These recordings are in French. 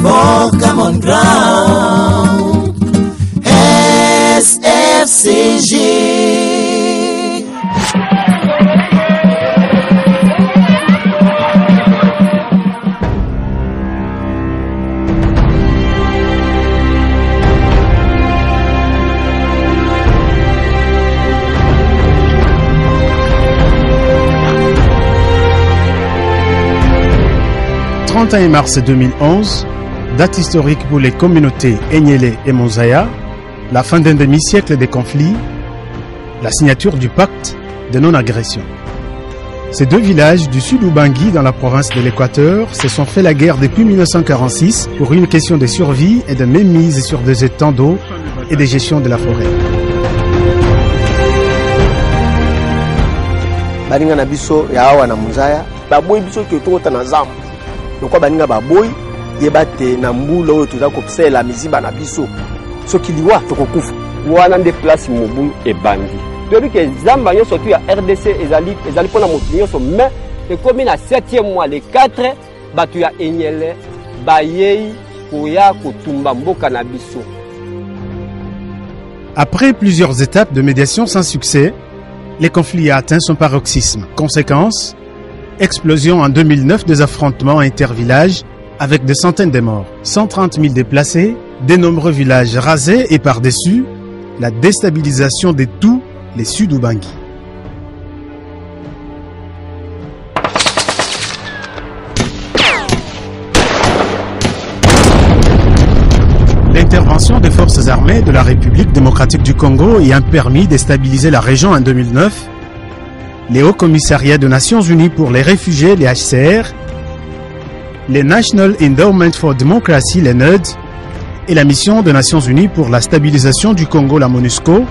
for common ground. SFCG. Le 31 mars 2011, date historique pour les communautés Enyele et Monzaya, la fin d'un demi-siècle des conflits, la signature du pacte de non-agression. Ces deux villages du sud Ubangi dans la province de l'Équateur se sont fait la guerre depuis 1946 pour une question de survie et de mainmise sur des étangs d'eau et de gestion de la forêt. Baninga na biso ya awa na Monzaya, baboyi biso ke tokota na zambu. Donc baninga baboyi yebate na mbula oyo toza kopsela miziba na biso. Soki liwa tokokufa. Wana nde place mobu ebandi. Toyebi ke zamba nyonso tu ya RDC ezali pona motu nyonso mais ekomi na 7e mois le 4 batu ya Enyele bayei koya kotumba mboka na biso. Après plusieurs étapes de médiation sans succès, les conflits ont atteint son paroxysme. Conséquence, explosion en 2009 des affrontements intervillages avec des centaines de morts, 130 000 déplacés, de nombreux villages rasés et par-dessus, la déstabilisation de tous les Sud-Ubangi. L'intervention des forces armées de la République démocratique du Congo ayant permis de stabiliser la région en 2009, les Hauts Commissariats des Nations Unies pour les réfugiés, les HCR, les National Endowment for Democracy, les NED, et la mission des Nations Unies pour la stabilisation du Congo, la MONUSCO,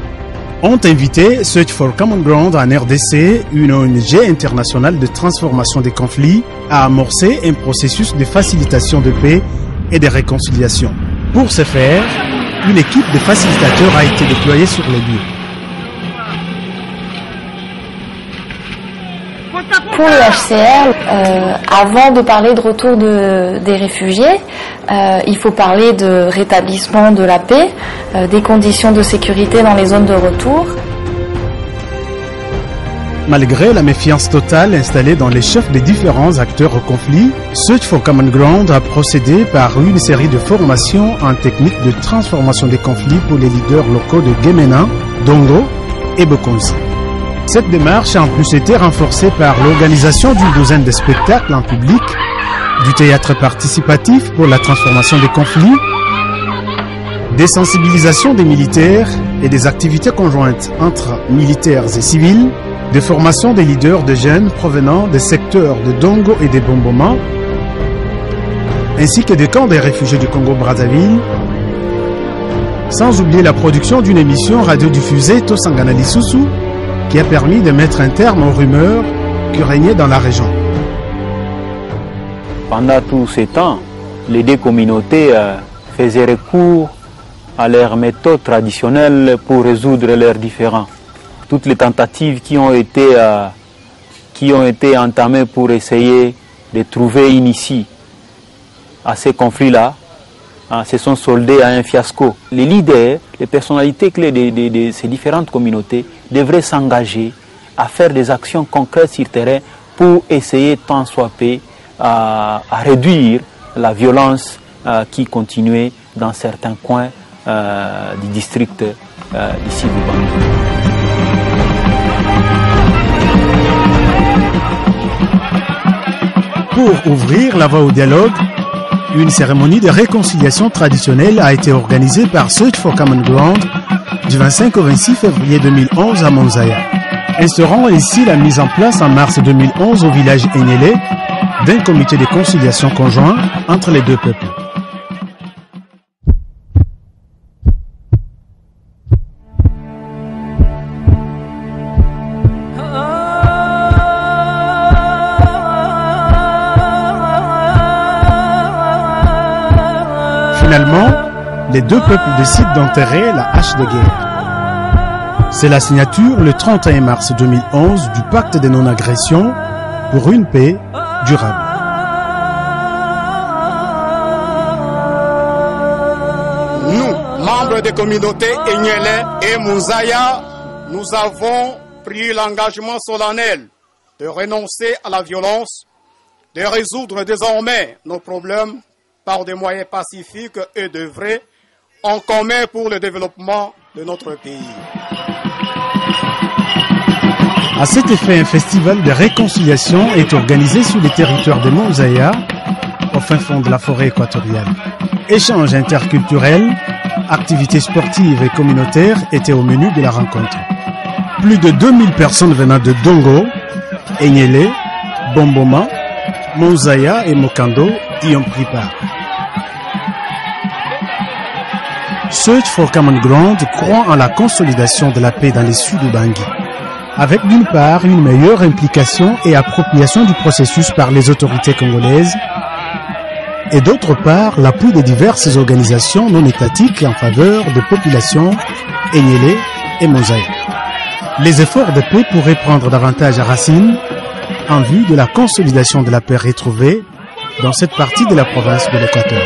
ont invité Search for Common Ground en RDC, une ONG internationale de transformation des conflits, à amorcer un processus de facilitation de paix et de réconciliation. Pour ce faire, une équipe de facilitateurs a été déployée sur les lieux. Pour le HCR, avant de parler de retour des réfugiés, il faut parler de rétablissement de la paix, des conditions de sécurité dans les zones de retour. Malgré la méfiance totale installée dans les chefs des différents acteurs au conflit, Search for Common Ground a procédé par une série de formations en technique de transformation des conflits pour les leaders locaux de Gemena, Dongo et Bokonzi. Cette démarche a en plus été renforcée par l'organisation d'une douzaine de spectacles en public, du théâtre participatif pour la transformation des conflits, des sensibilisations des militaires et des activités conjointes entre militaires et civils, des formations des leaders de jeunes provenant des secteurs de Dongo et de Bomboma, ainsi que des camps des réfugiés du Congo-Brazzaville, sans oublier la production d'une émission radiodiffusée Tosangana Lisusu, qui a permis de mettre un terme aux rumeurs qui régnaient dans la région. Pendant tous ces temps, les deux communautés faisaient recours à leurs méthodes traditionnelles pour résoudre leurs différends. Toutes les tentatives qui ont été entamées pour essayer de trouver une issue à ces conflits-là se sont soldées à un fiasco. Les leaders, les personnalités clés de ces différentes communautés devraient s'engager à faire des actions concrètes sur le terrain pour essayer tant soit peu à réduire la violence qui continuait dans certains coins du district d'ici Ubangi. Pour ouvrir la voie au dialogue, une cérémonie de réconciliation traditionnelle a été organisée par Search for Common Ground du 25 au 26 février 2011 à Monzaya, instaurant ainsi la mise en place en mars 2011 au village Enyele d'un comité de conciliation conjoint entre les deux peuples. Finalement, les deux peuples décident d'enterrer la hache de guerre. C'est la signature le 31 mars 2011 du pacte de non-agression pour une paix durable. Nous, membres des communautés Enyele et Mouzaya, nous avons pris l'engagement solennel de renoncer à la violence, de résoudre désormais nos problèmes par des moyens pacifiques et d'œuvrer en commun pour le développement de notre pays. À cet effet, un festival de réconciliation est organisé sur le territoire de Mouzaya, au fin fond de la forêt équatoriale. Échanges interculturels, activités sportives et communautaires étaient au menu de la rencontre. Plus de 2000 personnes venant de Dongo, Enyele, Bomboma, Mouzaya et Mokando y ont pris part. Search for Common Ground croit en la consolidation de la paix dans les Sud-Ubangi, avec d'une part une meilleure implication et appropriation du processus par les autorités congolaises, et d'autre part l'appui de diverses organisations non étatiques en faveur des populations Enyele et Mouzaya. Les efforts de paix pourraient prendre davantage racine en vue de la consolidation de la paix retrouvée dans cette partie de la province de l'Équateur.